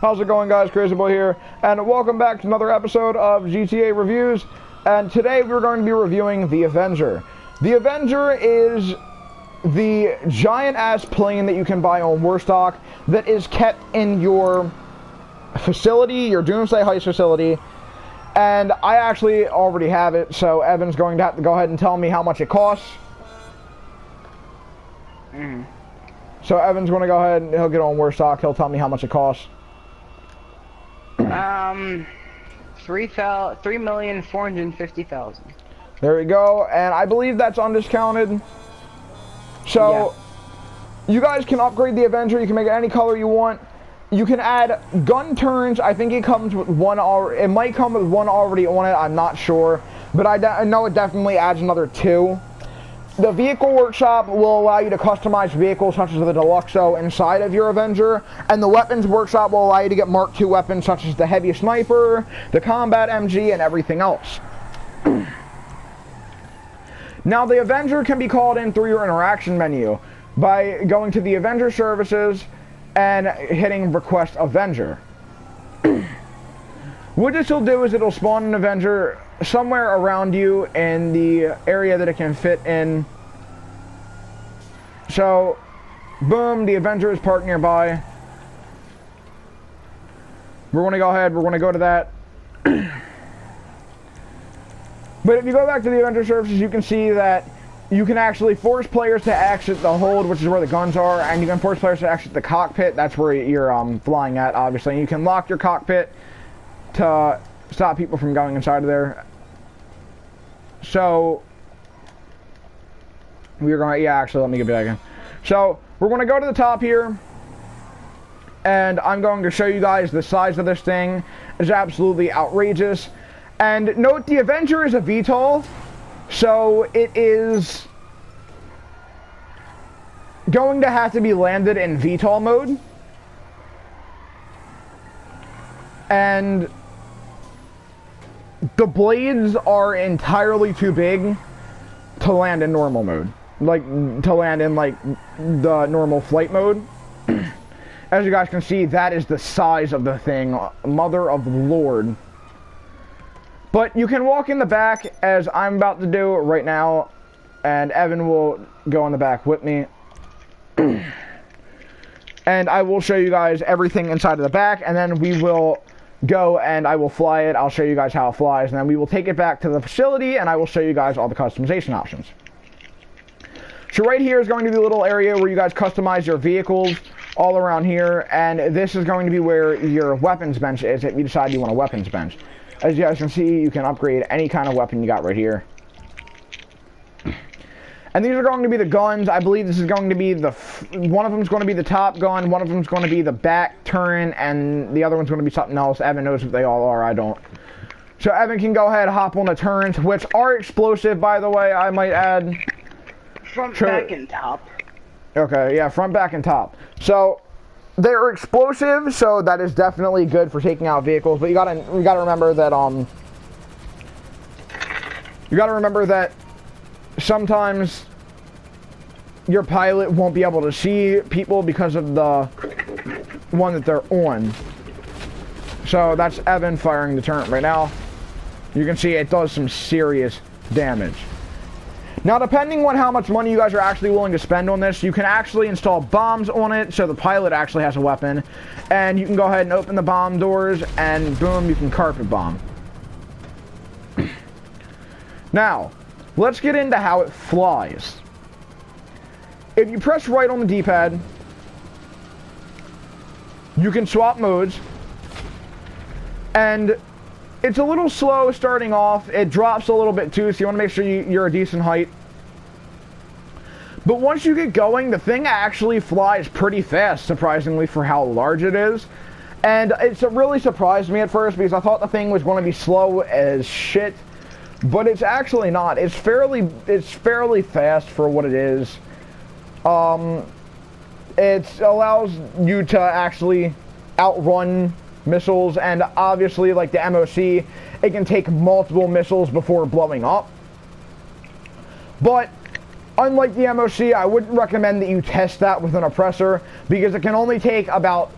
How's it going, guys? Crazy Boy here, and welcome back to another episode of GTA Reviews. And today we're going to be reviewing the Avenger. The Avenger is the giant-ass plane that you can buy on Warstock that is kept in your facility, your Doomsday Heist facility. And I actually already have it, so Evan's going to have to go ahead and tell me how much it costs. So Evan's going to go ahead and he'll get on Warstock. He'll tell me how much it costs. $3,450,000. There we go, and I believe that's undiscounted. So, yeah. You guys can upgrade the Avenger. You can make it any color you want. You can add gun turns. I think it comes with one. It might come with one already on it. I'm not sure, but I know it definitely adds another 2. The vehicle workshop will allow you to customize vehicles such as the Deluxo inside of your Avenger, and the weapons workshop will allow you to get Mark II weapons such as the heavy sniper, the combat MG, and everything else. Now, the Avenger can be called in through your interaction menu by going to the Avenger services and hitting Request Avenger. What this will do is it'll spawn an Avenger somewhere around you in the area that it can fit in. So, boom, the Avenger is parked nearby. We're going to go ahead, we're going to go to that. But if you go back to the Avenger services, you can see that you can actually force players to exit the hold, which is where the guns are, and you can force players to exit the cockpit. That's where you're flying at, obviously. And you can lock your cockpit to stop people from going inside of there. So, we're going to, actually, let me get back in. So, we're going to go to the top here, and I'm going to show you guys the size of this thing. It's absolutely outrageous. And note, the Avenger is a VTOL, so it is going to have to be landed in VTOL mode. And the blades are entirely too big to land in normal mode. Like, to land in, like, the normal flight mode. As you guys can see, that is the size of the thing. Mother of the Lord. But you can walk in the back, as I'm about to do right now, and Evan will go in the back with me. And I will show you guys everything inside of the back, and then we will go and I will fly it. I'll show you guys how it flies, and then we will take it back to the facility, and I will show you guys all the customization options. So right here is going to be a little area where you guys customize your vehicles all around here, and this is going to be where your weapons bench is if you decide you want a weapons bench. As you guys can see, you can upgrade any kind of weapon you got right here. And these are going to be the guns. I believe this is going to be one of them is going to be the top gun, one of them is going to be the back turn, and the other one's going to be something else. Evan knows what they all are, I don't. So Evan can go ahead and hop on the turns, which are explosive, by the way, I might add. Front, back, and top. Okay, yeah, front, back, and top. So they're explosive, so that is definitely good for taking out vehicles. But you gotta remember that sometimes your pilot won't be able to see people because of the one that they're on. So that's Evan firing the turret right now. You can see it does some serious damage. Now, depending on how much money you guys are actually willing to spend on this, you can actually install bombs on it, so the pilot actually has a weapon. And you can go ahead and open the bomb doors, and boom, you can carpet bomb. Now, let's get into how it flies. If you press right on the D-pad, you can swap modes. And it's a little slow starting off. It drops a little bit too, so you want to make sure you're a decent height. But once you get going, the thing actually flies pretty fast, surprisingly, for how large it is. And it really surprised me at first because I thought the thing was going to be slow as shit. But it's actually not. It's fairly fast for what it is. It allows you to actually outrun missiles, and obviously, like the MOC, it can take multiple missiles before blowing up. But unlike the MOC, I wouldn't recommend that you test that with an oppressor because it can only take about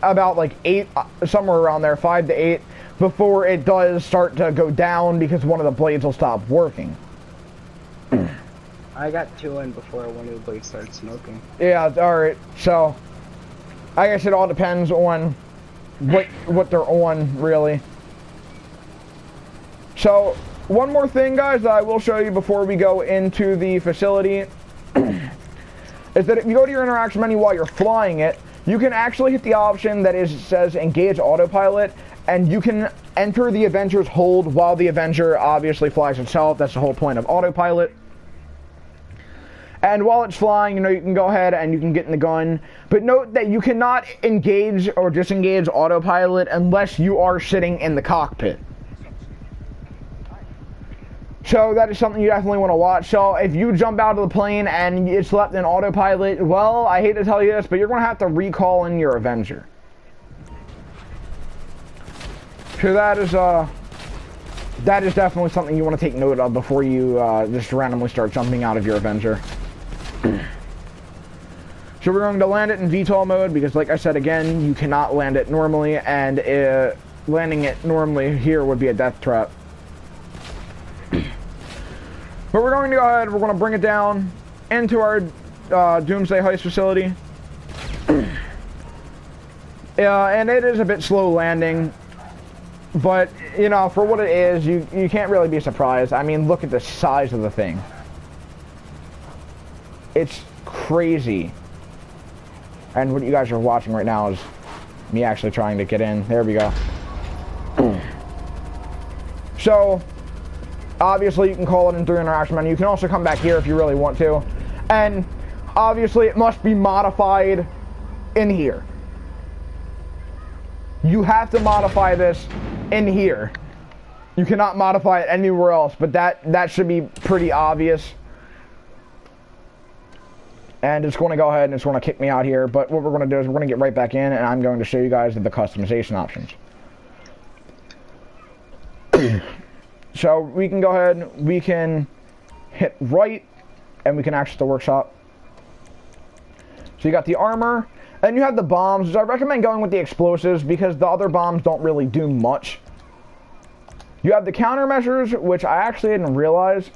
like 8, somewhere around there, 5 to 8, before it does start to go down because one of the blades will stop working. I got 2 in before one of the blades started smoking. Yeah, alright, so I guess it all depends on what they're on, really. So, one more thing, guys, that I will show you before we go into the facility is that if you go to your interaction menu while you're flying it, you can actually hit the option that says engage autopilot, and you can enter the Avenger's hold while the Avenger obviously flies itself. That's the whole point of autopilot. And while it's flying, you know, you can go ahead and you can get in the gun. But note that you cannot engage or disengage autopilot unless you are sitting in the cockpit. So that is something you definitely want to watch. So if you jump out of the plane and it's left in autopilot, well, I hate to tell you this, but you're going to have to recall in your Avenger. So that is definitely something you want to take note of before you just randomly start jumping out of your Avenger. So we're going to land it in VTOL mode because, like I said again, you cannot land it normally, and landing it normally here would be a death trap. But we're going to go ahead, we're going to bring it down into our Doomsday Heist facility. And it is a bit slow landing, but, you know, for what it is, you can't really be surprised. I mean, look at the size of the thing. It's crazy. And what you guys are watching right now is me actually trying to get in. There we go. So, obviously you can call it in through interaction menu. You can also come back here if you really want to. And obviously it must be modified in here. You have to modify this in here. You cannot modify it anywhere else, but that should be pretty obvious. And it's going to go ahead and it's going to kick me out here. But what we're going to do is we're going to get right back in, and I'm going to show you guys the customization options. So we can go ahead, we can hit right, and we can access the workshop. So you got the armor, and you have the bombs. So I recommend going with the explosives because the other bombs don't really do much. You have the countermeasures, which I actually didn't realize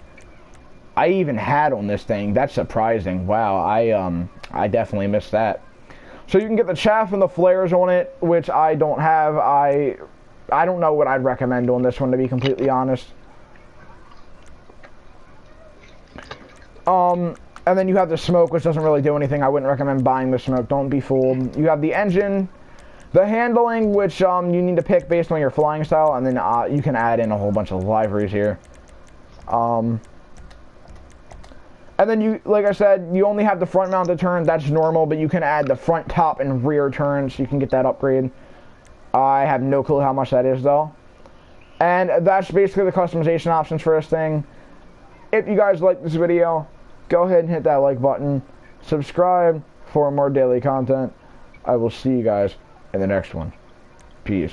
I even had on this thing. That's surprising. Wow, I definitely missed that. So you can get the chaff and the flares on it, which I don't have. I don't know what I'd recommend on this one, to be completely honest. And then you have the smoke, which doesn't really do anything. I wouldn't recommend buying the smoke. Don't be fooled. You have the engine, the handling, which you need to pick based on your flying style, and then you can add in a whole bunch of liveries here. And then you, like I said, you only have the front mounted turn. That's normal, but you can add the front, top, and rear turns. You can get that upgrade. I have no clue how much that is, though. And that's basically the customization options for this thing. If you guys like this video, go ahead and hit that like button. Subscribe for more daily content. I will see you guys in the next one. Peace.